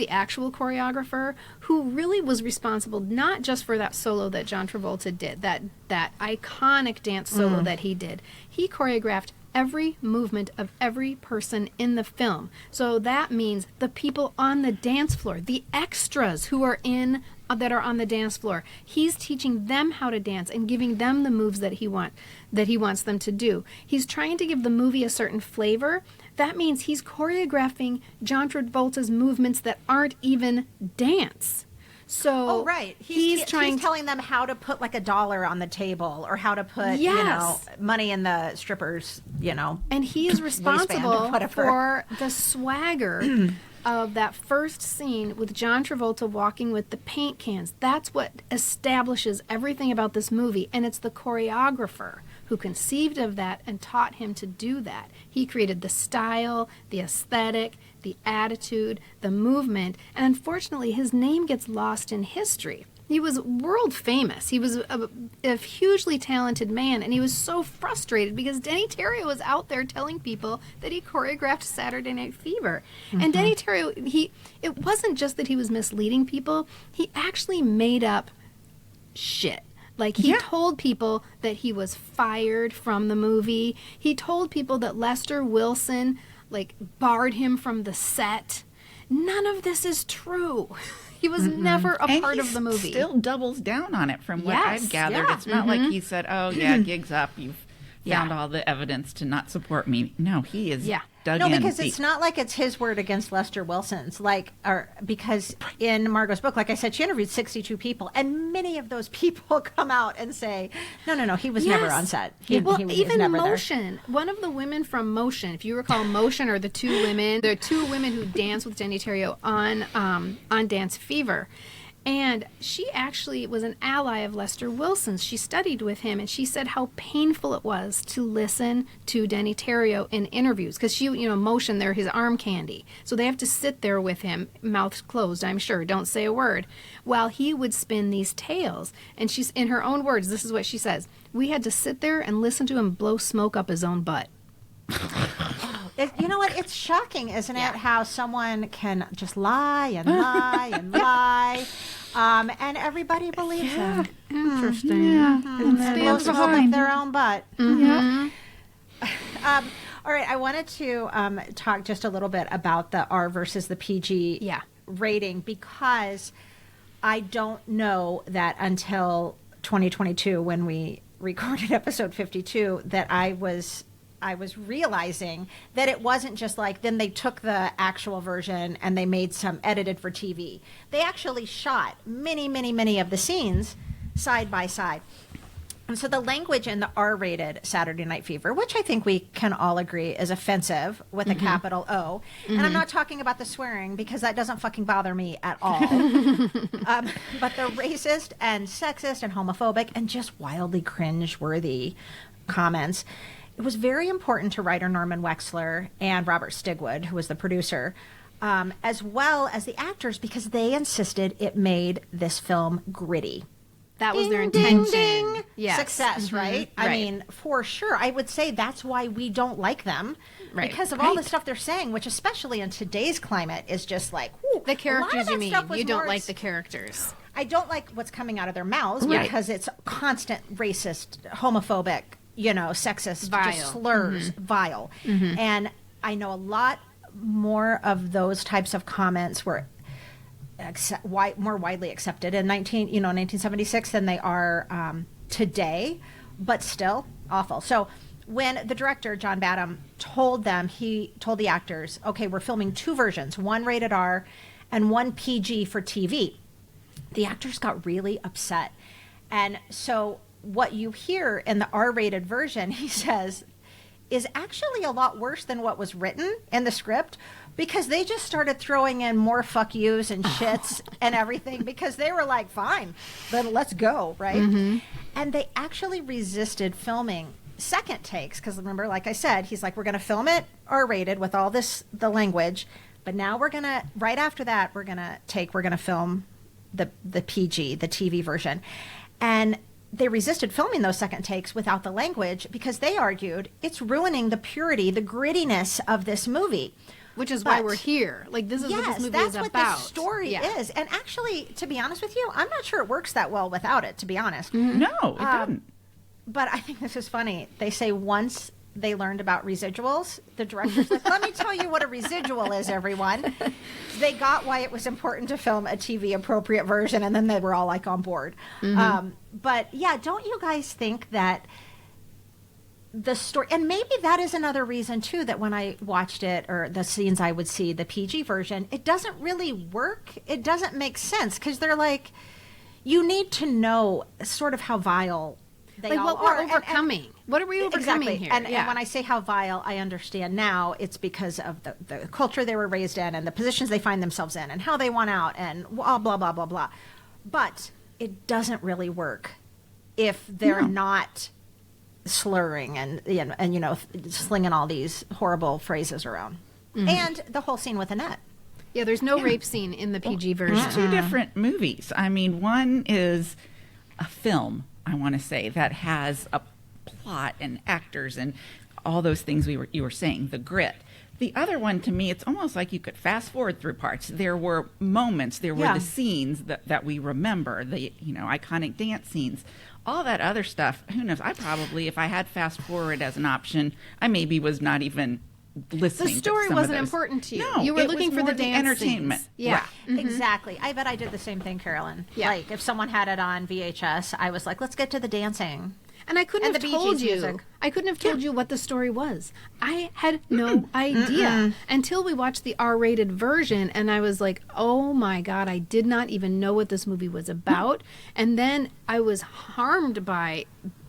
actual choreographer, who really was responsible not just for that solo that John Travolta did, that iconic dance solo that he did. He choreographed every movement of every person in the film. So that means the people on the dance floor, the extras who are that are on the dance floor. He's teaching them how to dance and giving them the moves that he wants them to do. He's trying to give the movie a certain flavor. That means he's choreographing John Travolta's movements that aren't even dance. So he's telling them how to put like $1 on the table, or how to put money in the strippers, and he's responsible for the swagger of that first scene with John Travolta walking with the paint cans. That's what establishes everything about this movie, and it's the choreographer who conceived of that and taught him to do that. He created the style, the aesthetic, the attitude, the movement, and unfortunately his name gets lost in history. He was world famous. He was a hugely talented man, and he was so frustrated because Deney Terrio was out there telling people that he choreographed Saturday Night Fever. And Deney Terrio, it wasn't just that he was misleading people, he actually made up shit. Like, he told people that he was fired from the movie. He told people that Lester Wilson, barred him from the set. None of this is true. He was never a part of the movie. He still doubles down on it from what I've gathered. Yeah. It's not like he said, oh, yeah, gig's up. You've found all the evidence to not support me. No, he is dug in. No, because it's not like it's his word against Lester Wilson's. Because in Margo's book, like I said, she interviewed 62 people, and many of those people come out and say, no, he was never on set. He was never Motion. There. One of the women from Motion, if you recall, Motion are the two women who dance with Deney Terrio on Dance Fever. And she actually was an ally of Lester Wilson's. She studied with him, and she said how painful it was to listen to Deney Terrio in interviews. Because Motion, they're his arm candy. So they have to sit there with him, mouth closed, I'm sure, don't say a word, while he would spin these tales. And she's, in her own words, this is what she says: we had to sit there and listen to him blow smoke up his own butt. You know what? It's shocking, isn't it, how someone can just lie and lie and lie, and everybody believes them. Interesting. And blow smoke up their own butt. All right, I wanted to talk just a little bit about the R versus the PG rating, because I don't know that until 2022, when we recorded episode 52, that I was realizing that it wasn't just like, then they took the actual version and they made some edited for TV. They actually shot many of the scenes side by side. And so the language in the R-rated Saturday Night Fever, which I think we can all agree is offensive with a capital O, and I'm not talking about the swearing, because that doesn't fucking bother me at all, but the racist and sexist and homophobic and just wildly cringe-worthy comments, it was very important to writer Norman Wexler and Robert Stigwood, who was the producer, as well as the actors, because they insisted it made this film gritty. That was their intention. Ding, ding. Yes. Success, right? I mean, for sure. I would say that's why we don't like them. Right. Because of all the stuff they're saying, which especially in today's climate is just like, whew, The characters, you mean? You don't more like the characters. I don't like what's coming out of their mouths because it's constant racist, homophobic, sexist, Vile. just slurs, vile. And I know a lot more of those types of comments were more widely accepted in 1976 than they are today, but still awful. So when the director, John Badham, told the actors, okay, we're filming 2 versions, one rated R and one PG for TV, the actors got really upset. And so what you hear in the R-rated version, he says, is actually a lot worse than what was written in the script, because they just started throwing in more fuck yous and shits and everything, because they were like, fine, then let's go, right? And they actually resisted filming second takes, because remember, like I said, he's like, we're going to film it R-rated with all the language, but now right after that, we're going to film the PG, the TV version. And they resisted filming those second takes without the language because they argued it's ruining the purity, the grittiness of this movie. Which is why we're here. Like, this is what this movie is about. Yes, that's what this story is. And actually, to be honest with you, I'm not sure it works that well without it, to be honest. No, it doesn't. But I think this is funny. They say once they learned about residuals, the director's like, let me tell you what a residual is, everyone. They got why it was important to film a TV appropriate version, and then they were all like on board. But yeah, don't you guys think that the story, and maybe that is another reason too, that when I watched it, or the scenes I would see, the PG version, it doesn't really work. It doesn't make sense, because they're like, you need to know sort of how vile they all what are. we're overcoming. What are we overcoming here? And when I say how vile, I understand now it's because of the culture they were raised in and the positions they find themselves in and how they want out and blah, blah, blah, blah, blah. But it doesn't really work if they're not slurring and slinging all these horrible phrases around. And the whole scene with Annette. Yeah, there's no rape scene in the PG version. It's 2 different movies. I mean, one is a film, I want to say, that has a plot and actors and all those things you were saying, the grit. The other one, to me, it's almost like you could fast forward through parts. There were moments, there were the scenes that we remember, the iconic dance scenes. All that other stuff, who knows? I probably, if I had fast forward as an option, I maybe was not even listening. The story to some wasn't of those. important to you. No, you were it looking was for more the dance entertainment. scenes. Yeah, Exactly. I bet I did the same thing, Carolyn. Yeah. Like, if someone had it on VHS, I was like, let's get to the dancing. And I couldn't have told you. Music. I couldn't have told you what the story was. I had no idea until we watched the R-rated version, and I was like, "Oh my God!" I did not even know what this movie was about. And then I was harmed by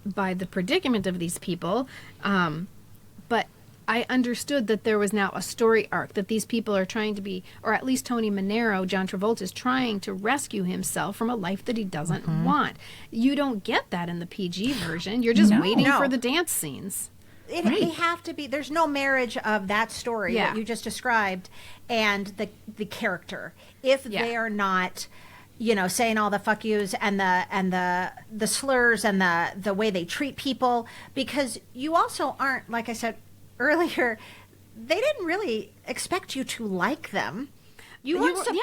the predicament of these people. But I understood that there was now a story arc, that these people are trying to be, or at least Tony Manero, John Travolta, is trying to rescue himself from a life that he doesn't want. You don't get that in the PG version. You're just waiting for the dance scenes. They have to be. There's no marriage of that story that you just described and the character. If they are not, saying all the fuck yous and the slurs and the way they treat people, because you also aren't, like I said earlier, they didn't really expect you to like them. You didn't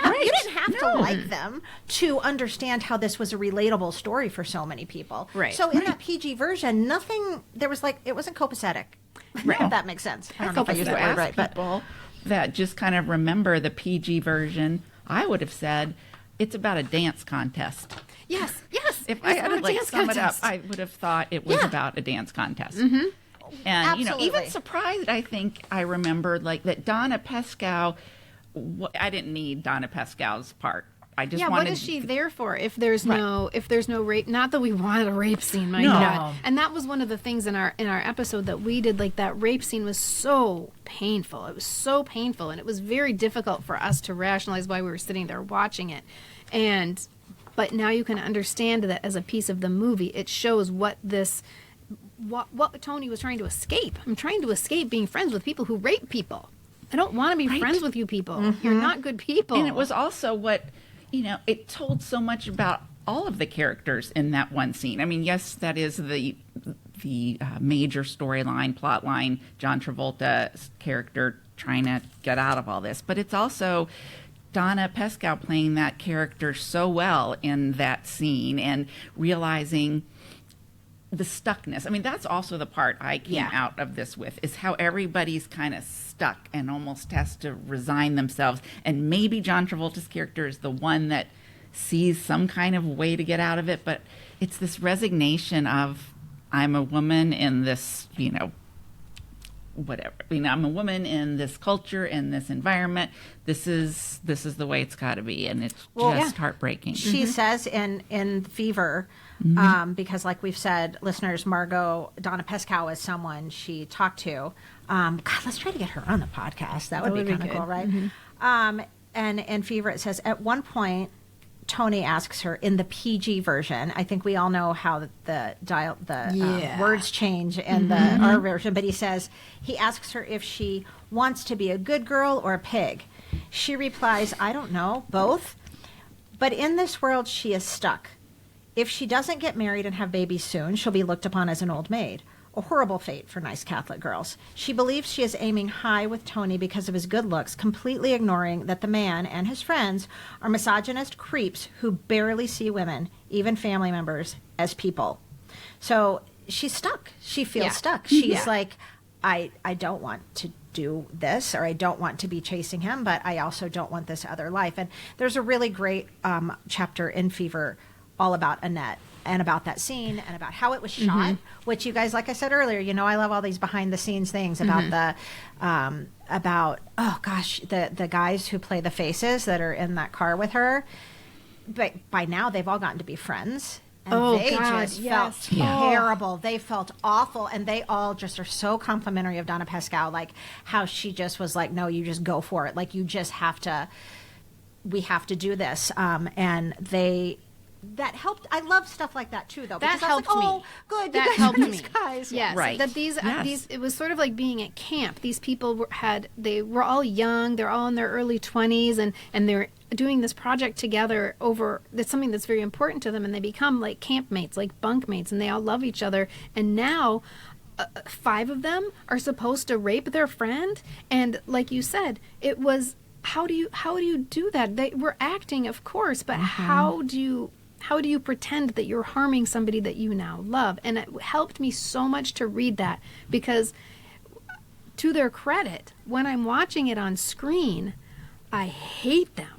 have to like them to understand how this was a relatable story for so many people. Right. So in that PG version, it wasn't copacetic. Right. If that makes sense. I don't know if I used that word right, but people that just kind of remember the PG version, I would have said it's about a dance contest. Yes. If I had to sum it up, I would have thought it was about a dance contest. And, Absolutely. Even surprised, I think I remembered that Donna Pescow, I didn't need Donna Pescow's part. I just wanted. What is she there for? If there's no rape, not that we wanted a rape scene, my No. God. And that was one of the things in our episode that we did. Like, that rape scene was so painful. It was so painful, and it was very difficult for us to rationalize why we were sitting there watching it. But now you can understand that as a piece of the movie, it shows what this what Tony was trying to escape. I'm trying to escape being friends with people who rape people. I don't want to be friends with you people. You're not good people. And it was also what, it told so much about all of the characters in that one scene. I mean, yes, that is the major storyline, plot line, John Travolta's character trying to get out of all this. But it's also Donna Pescow playing that character so well in that scene and realizing the stuckness. I mean, that's also the part I came out of this with, is how everybody's kind of stuck and almost has to resign themselves. And maybe John Travolta's character is the one that sees some kind of way to get out of it. But it's this resignation of, I'm a woman in this, whatever. I'm a woman in this culture, in this environment. This is the way it's got to be, and it's heartbreaking. She says in Fever, because like we've said, listeners, Margo Donna Pescow is someone she talked to. God, let's try to get her on the podcast. That would be kind of cool, right? And in Fever, it says at one point, Tony asks her in the PG version. I think we all know how the words change in the R version, but he asks her if she wants to be a good girl or a pig. She replies, I don't know, both. But in this world, she is stuck. If she doesn't get married and have babies soon, she'll be looked upon as an old maid. A horrible fate for nice Catholic girls. She believes she is aiming high with Tony because of his good looks, completely ignoring that the man and his friends are misogynist creeps who barely see women, even family members, as people. So she's stuck. She feels stuck. She's like, I don't want to do this, or I don't want to be chasing him, but I also don't want this other life. And there's a really great chapter in Fever all about Annette and about that scene and about how it was shot, which you guys, like I said earlier, I love all these behind the scenes things about the guys who play the faces that are in that car with her. But by now they've all gotten to be friends. And they just felt terrible. They felt awful. And they all just are so complimentary of Donna Pescow, like how she just was like, no, you just go for it. Like, you just we have to do this. That helped. I love stuff like that too, though. That helped me. Good. That helped me. Guys. Yes. Right. That these, it was sort of like being at camp. These people they were all young. They're all in their early 20s, and they're doing this project together that's something that's very important to them, and they become like campmates, like bunkmates, and they all love each other. And now 5 of them are supposed to rape their friend, and like you said, it was how do you do that? They were acting, of course, but how do you pretend that you're harming somebody that you now love? And it helped me so much to read that, because to their credit, when I'm watching it on screen, I hate them.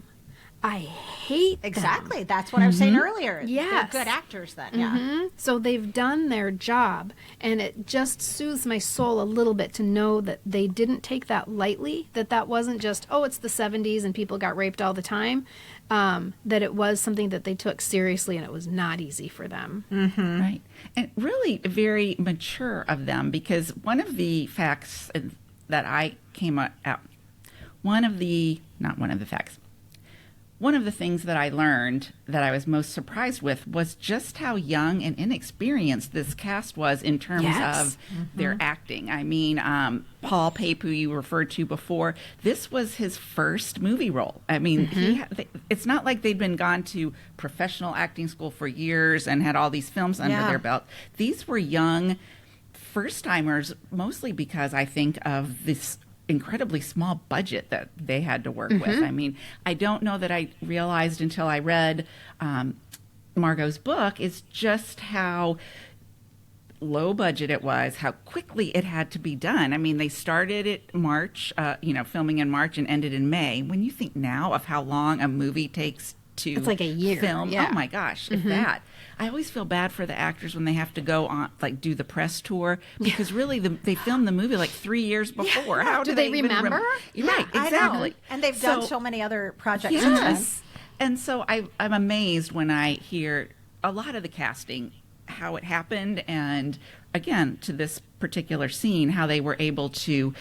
I hate them. Exactly. That's what I was saying earlier. Yes. They're good actors then, So they've done their job, and it just soothes my soul a little bit to know that they didn't take that lightly, that wasn't just, it's the 70s and people got raped all the time, that it was something that they took seriously, and it was not easy for them. Right. And really very mature of them, because one of the facts that I came out, one of the things that I learned that I was most surprised with was just how young and inexperienced this cast was in terms of their acting. I mean, Paul Pape, who you referred to before, this was his first movie role. I mean, it's not like they'd been gone to professional acting school for years and had all these films under their belt. These were young first-timers, mostly because I think of this incredibly small budget that they had to work with. I mean, I don't know that I realized until I read Margo's book is just how low budget it was, how quickly it had to be done. I mean, they started it March, filming in March and ended in May. When you think now of how long a movie takes to it's like a year. Film, oh my gosh, if that. I always feel bad for the actors when they have to go on, like, do the press tour, because really they filmed the movie like 3 years before. How do they remember? Right, exactly. And they've done so many other projects since then. And so I'm amazed when I hear a lot of the casting, how it happened, and again, to this particular scene, how they were able to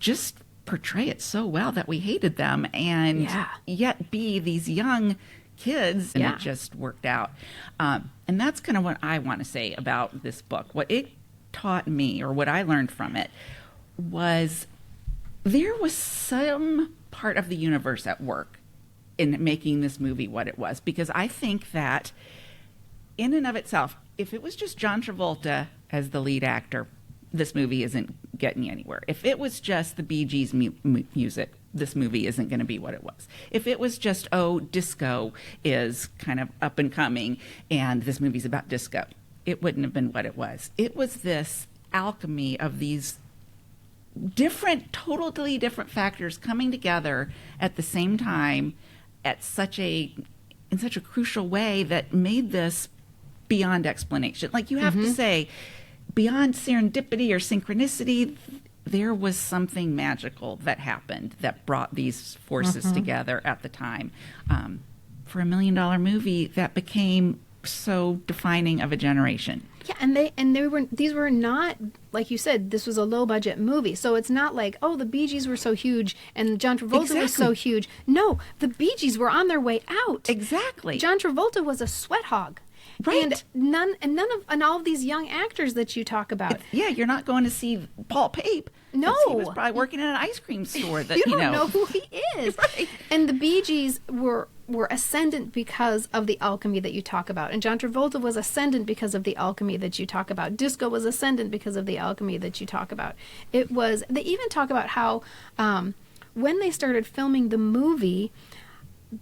just portray it so well that we hated them, and yet be these young kids, and it just worked out. And that's kind of what I want to say about this book. What it taught me, or what I learned from it, was there was some part of the universe at work in making this movie what it was. Because I think that in and of itself, if it was just John Travolta as the lead actor, this movie isn't getting anywhere. If it was just the Bee Gees music, this movie isn't going to be what it was. If it was just, disco is kind of up and coming and this movie's about disco, it wouldn't have been what it was. It was this alchemy of these totally different factors coming together at the same time in such a crucial way that made this beyond explanation. Like, you have to say, beyond serendipity or synchronicity, there was something magical that happened that brought these forces together at the time. For $1 million movie that became so defining of a generation. Yeah, these were not, like you said, this was a low budget movie. So it's not like, the Bee Gees were so huge and John Travolta was so huge. No, the Bee Gees were on their way out. Exactly. John Travolta was a sweat hog. Right. And all of these young actors that you talk about. You're not going to see Paul Pape. No. He was probably working in an ice cream store that, you don't know who he is. Right. And the Bee Gees were ascendant because of the alchemy that you talk about. And John Travolta was ascendant because of the alchemy that you talk about. Disco was ascendant because of the alchemy that you talk about. They even talk about how when they started filming the movie,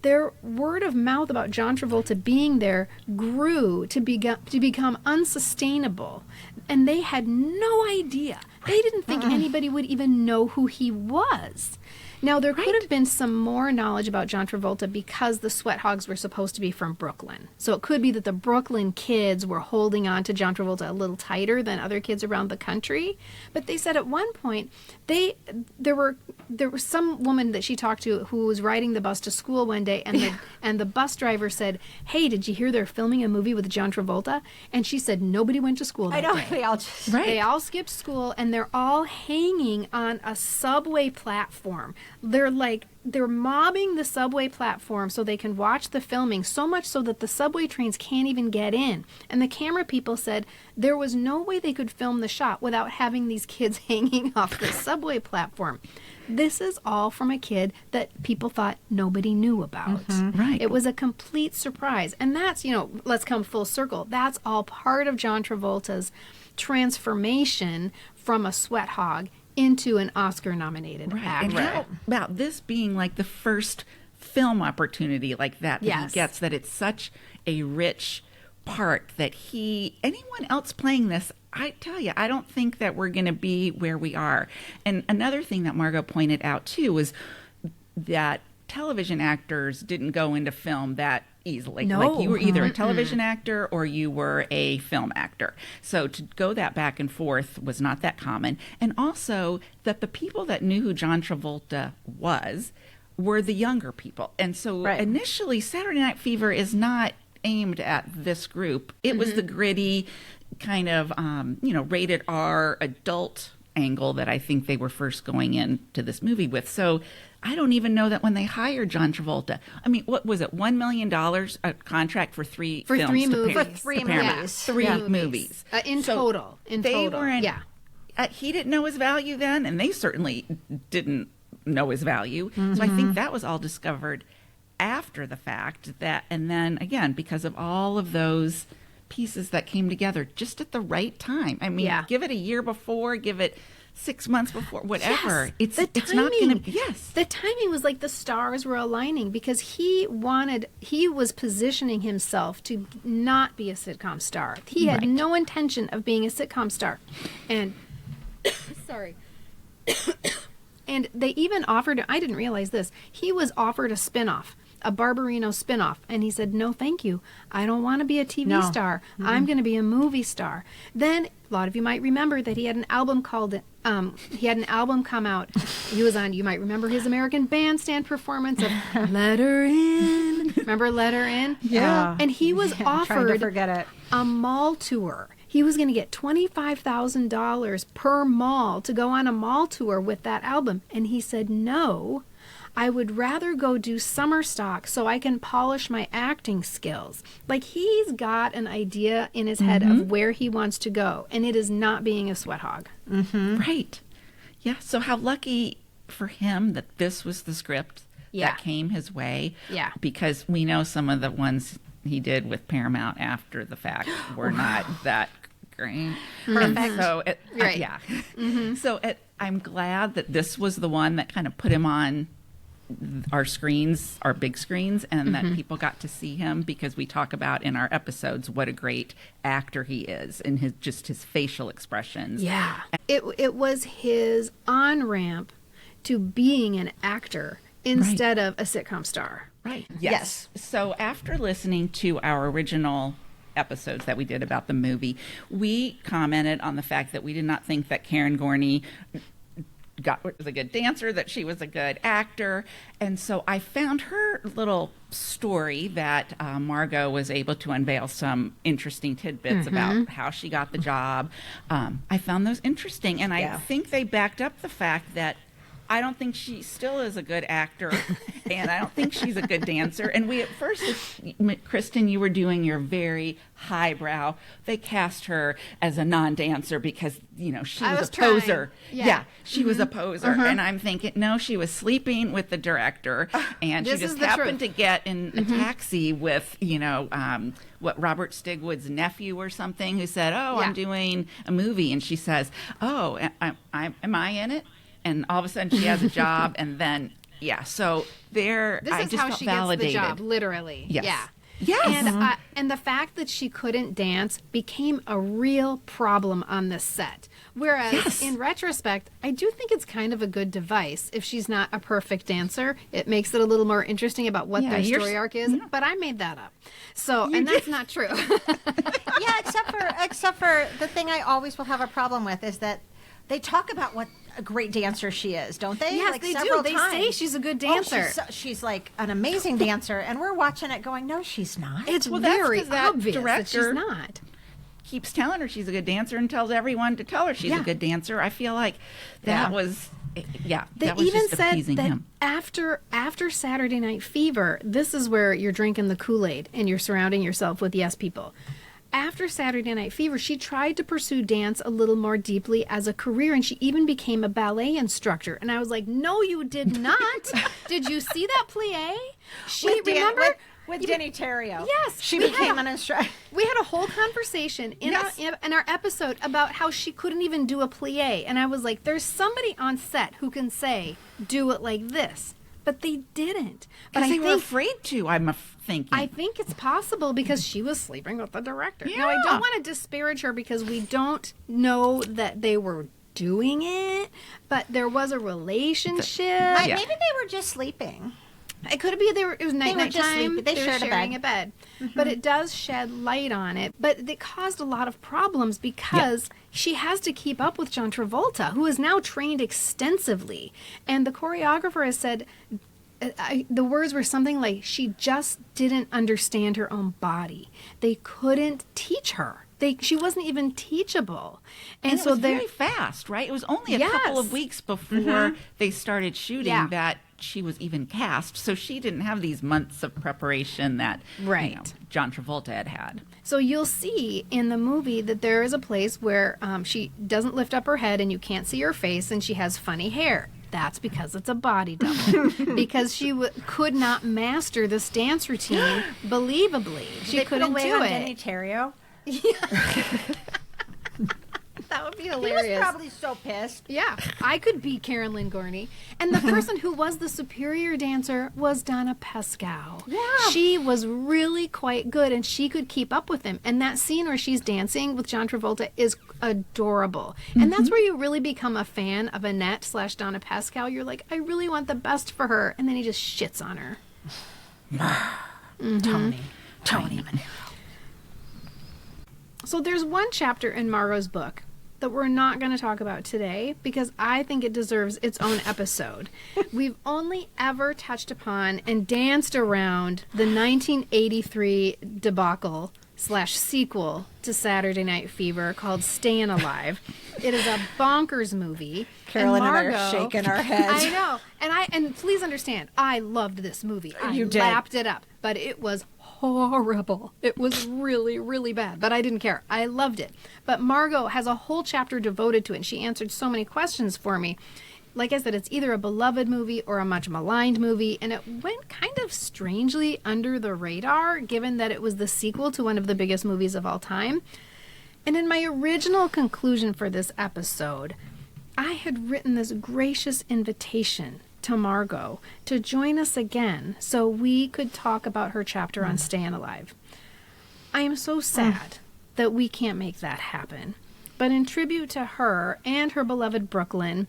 their word of mouth about John Travolta being there grew to become unsustainable. And they had no idea. They didn't think anybody would even know who he was. Now, there could have been some more knowledge about John Travolta because the Sweat Hogs were supposed to be from Brooklyn. So it could be that the Brooklyn kids were holding on to John Travolta a little tighter than other kids around the country. But they said at one point, there was some woman that she talked to who was riding the bus to school one day, and the bus driver said, "Hey, did you hear they're filming a movie with John Travolta?" And she said, nobody went to school that day. They all skipped school, and they're all hanging on a subway platform. They're mobbing the subway platform so they can watch the filming, so much so that the subway trains can't even get in. And the camera people said there was no way they could film the shot without having these kids hanging off the subway platform. This is all from a kid that people thought nobody knew about. Right. It was a complete surprise. And that's, let's come full circle. That's all part of John Travolta's transformation from a sweat hog into an Oscar-nominated actor. And how about this being like the first film opportunity like that he gets, that it's such a rich part that anyone else playing this, I tell you, I don't think that we're going to be where we are. And another thing that Margo pointed out, too, was that television actors didn't go into film that easily. No. Like, you were either a television actor or you were a film actor. So to go that back and forth was not that common. And also that the people that knew who John Travolta was were the younger people. And so initially, Saturday Night Fever is not aimed at this group. It was the gritty kind of, rated R adult angle that I think they were first going into this movie with. So I don't even know that when they hired John Travolta, I mean, what was it, $1 million a contract for three films? For three movies. Three movies. In total. He didn't know his value then, and they certainly didn't know his value. So I think that was all discovered after the fact. And then, again, because of all of those pieces that came together just at the right time. I mean, give it a year before, give it 6 months before, whatever. Yes, it's not going to. Yes, the timing was like the stars were aligning because he was positioning himself to not be a sitcom star. He had no intention of being a sitcom star, and sorry. And they even offered, I didn't realize this, he was offered a spinoff, a Barbarino spinoff, and he said, "No, thank you. I don't want to be a TV star. I'm going to be a movie star." Then a lot of you might remember that he had an album come out. He was on, you might remember his American Bandstand performance of Let Her In. Remember Let Her In? Yeah. And he was offered trying to forget it. a mall tour. he was going to get $25,000 per mall to go on a mall tour with that album. And he said, no, I would rather go do summer stock so I can polish my acting skills. Like, he's got an idea in his head of where he wants to go, and it is not being a sweat hog. Right. Yeah. So how lucky for him that this was the script that came his way. Yeah. Because we know some of the ones he did with Paramount after the fact were not that great. Perfect. So Right. yeah. So I'm glad that this was the one that kind of put him on our screens, our big screens, and that people got to see him, because we talk about in our episodes what a great actor he is, and his facial expressions. Yeah. It was his on-ramp to being an actor instead of a sitcom star. Right. Yes. So after listening to our original episodes that we did about the movie, we commented on the fact that we did not think that Karen Gorney was a good dancer, that she was a good actor. And so I found her little story that Margo was able to unveil some interesting tidbits about how she got the job. I found those interesting, and I think they backed up the fact that I don't think she still is a good actor, and I don't think she's a good dancer. And we at first, Kristen, you were doing your very highbrow. They cast her as a non-dancer because, she was a poser. Yeah, she was a poser. And I'm thinking, no, she was sleeping with the director, and she just happened to get in a taxi with, what, Robert Stigwood's nephew or something, who said, I'm doing a movie. And she says, am I in it? And all of a sudden she has a job, and then, so there, This is how she gets the job, literally. Yes. Yeah. Yes. And the fact that she couldn't dance became a real problem on this set. Whereas in retrospect, I do think it's kind of a good device. If she's not a perfect dancer, it makes it a little more interesting about what their story arc is. But I made that up. So, and that's not true. except for the thing I always will have a problem with is that they talk about what a great dancer she is, don't they? Yes, like they several do. times. They say she's a good dancer. She's like an amazing dancer, and we're watching it going, no, she's not. It's that's very 'cause that obvious that director she's not. Keeps telling her she's a good dancer and tells everyone to tell her she's a good dancer. I feel like that was, They that was even just said appeasing that him. after Saturday Night Fever, this is where you're drinking the Kool-Aid and you're surrounding yourself with yes people. After Saturday Night Fever, she tried to pursue dance a little more deeply as a career, and she even became a ballet instructor. And I was like, no, you did not. Did you see that plie? With Deney Terrio. Yes. She became an instructor. We had a whole conversation in our episode about how she couldn't even do a plie. And I was like, there's somebody on set who can say, do it like this. But they didn't. Because they were afraid to, I'm thinking. I think it's possible because she was sleeping with the director. Yeah. Now, I don't want to disparage her because we don't know that they were doing it, but there was a relationship. Maybe they were just sleeping. It could be it was night time. They were sharing a bed. But it does shed light on it. But it caused a lot of problems because she has to keep up with John Travolta, who is now trained extensively. And the choreographer has said, the words were something like, she just didn't understand her own body. They couldn't teach her. She wasn't even teachable. And so it was very fast, right? It was only a couple of weeks before they started shooting that she was even cast. So she didn't have these months of preparation that John Travolta had. So you'll see in the movie that there is a place where she doesn't lift up her head and you can't see her face, and she has funny hair. That's because it's a body double. Because she could not master this dance routine believably. She couldn't do it. Deney Terrio. That would be hilarious. He was probably so pissed. Yeah, I could be Karen Lynn Gorney. And the person who was the superior dancer was Donna Pescow. Yeah. She was really quite good, and she could keep up with him. And that scene where she's dancing with John Travolta is adorable. And that's where you really become a fan of Annette/Donna Pescow. You're like, I really want the best for her. And then he just shits on her. Tony Manero. So there's one chapter in Margo's book that we're not going to talk about today because I think it deserves its own episode. We've only ever touched upon and danced around the 1983 debacle sequel to Saturday Night Fever called Stayin' Alive. It is a bonkers movie. Carolyn and I are shaking our heads. I know. And please understand, I loved this movie. I lapped it up, but it was horrible. It was really, really bad, but I didn't care. I loved it. But Margo has a whole chapter devoted to it, and she answered so many questions for me. Like I said, it's either a beloved movie or a much maligned movie, and it went kind of strangely under the radar, given that it was the sequel to one of the biggest movies of all time. And in my original conclusion for this episode, I had written this gracious invitation to Margo to join us again so we could talk about her chapter on Stayin' Alive. I am so sad that we can't make that happen. But in tribute to her and her beloved Brooklyn,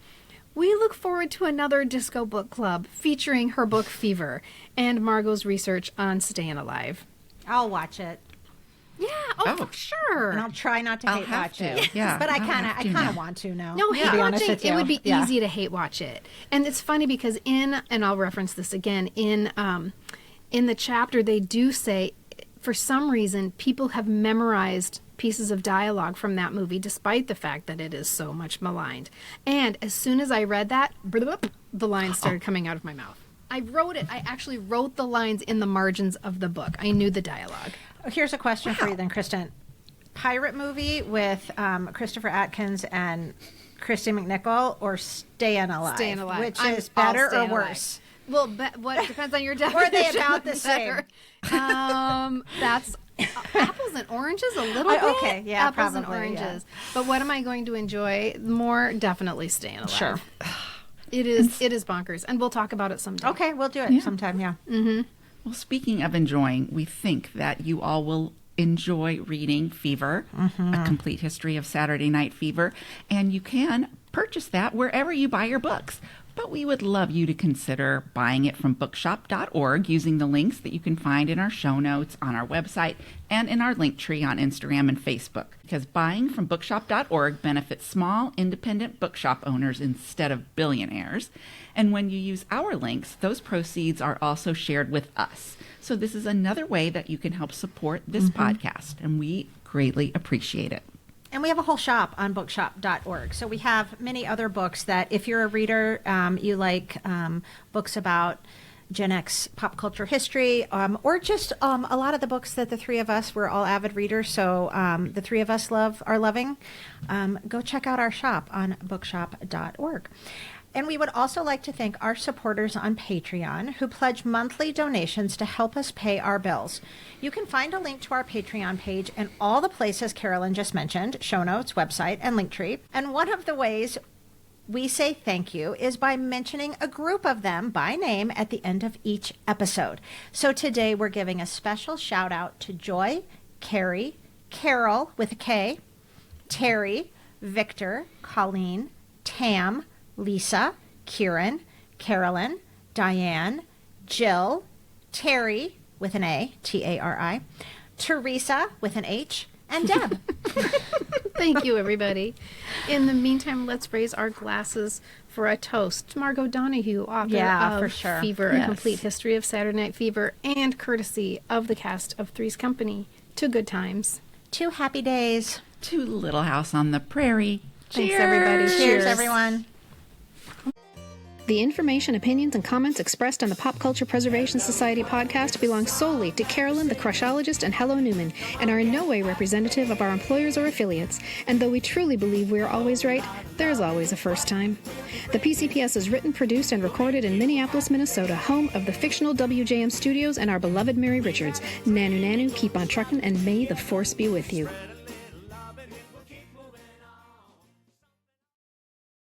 we look forward to another Disco Book Club featuring her book Fever and Margo's research on Stayin' Alive. I'll watch it. Yeah, for sure. And I'll try not to hate watch it. Yeah, but I kind of want to now. No, hate watching, it would be Yeah. easy to hate watch it. And it's funny because and I'll reference this again, in the chapter they do say, for some reason, people have memorized pieces of dialogue from that movie, despite the fact that it is so much maligned. And as soon as I read that, the lines started coming out of my mouth. I wrote it. I actually wrote the lines in the margins of the book. I knew the dialogue. Here's a question for you then, Kristen. Pirate movie with Christopher Atkins and Christy McNichol, or Stayin' Alive? Stayin' Alive. Which is better or worse? Well, what depends on your definition. Or are they about the same? That's apples and oranges a little bit. Okay, yeah, apples probably, and oranges. Yeah. But what am I going to enjoy more? Definitely Stayin' Alive. Sure. It is bonkers, and we'll talk about it someday. Okay, we'll do it sometime. Yeah. Mm-hmm. Well, speaking of enjoying, we think that you all will enjoy reading Fever, A Complete History of Saturday Night Fever, and you can purchase that wherever you buy your books. But we would love you to consider buying it from bookshop.org using the links that you can find in our show notes, on our website, and in our link tree on Instagram and Facebook. Because buying from bookshop.org benefits small, independent bookshop owners instead of billionaires. And when you use our links, those proceeds are also shared with us. So this is another way that you can help support this podcast, and we greatly appreciate it. And we have a whole shop on bookshop.org. So we have many other books that if you're a reader, you like books about Gen X pop culture history, or just a lot of the books that the three of us, we're all avid readers, so the three of us are loving, go check out our shop on bookshop.org. And we would also like to thank our supporters on Patreon who pledge monthly donations to help us pay our bills. You can find a link to our Patreon page and all the places Carolyn just mentioned, show notes, website, and Linktree. And one of the ways we say thank you is by mentioning a group of them by name at the end of each episode. So today we're giving a special shout out to Joy, Carrie, Carol with a K, Terry, Victor, Colleen, Tam, Lisa, Kieran, Carolyn, Diane, Jill, Terry with an A, T-A-R-I, Teresa with an H, and Deb. Thank you, everybody. In the meantime, let's raise our glasses for a toast to Margo Donahue, author of for sure. Fever, A Complete History of Saturday Night Fever, and courtesy of the cast of Three's Company, to good times. 2 happy days. To Little House on the Prairie. Thanks, everybody. Cheers, everyone. The information, opinions, and comments expressed on the Pop Culture Preservation Society podcast belong solely to Carolyn, the Crushologist, and Hello Newman, and are in no way representative of our employers or affiliates. And though we truly believe we are always right, there is always a first time. The PCPS is written, produced, and recorded in Minneapolis, Minnesota, home of the fictional WJM Studios and our beloved Mary Richards. Nanu Nanu, keep on truckin', and may the force be with you.